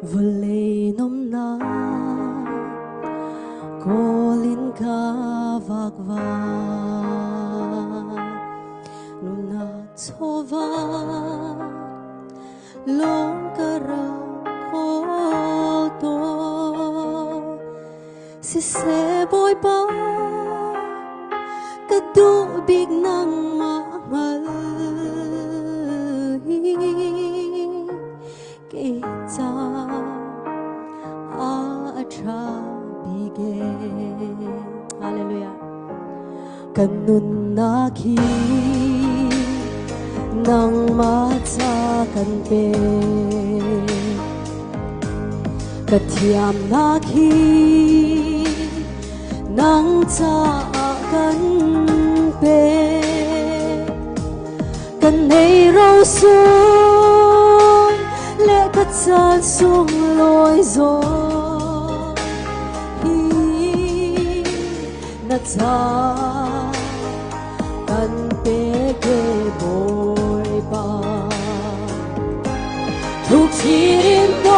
Valley nom na Kolin ka vagva Nuna tova Long karang kolto Si seboy pa Kadubig ng mahal Kita atrabigin Hallelujah Kanun naki Nang matsakanpe Katiam naki Nang tsakanpe Kanay raw sun Lekat sa sung loy zo Hi Natsa Kan peke boy ba Tuk chirin do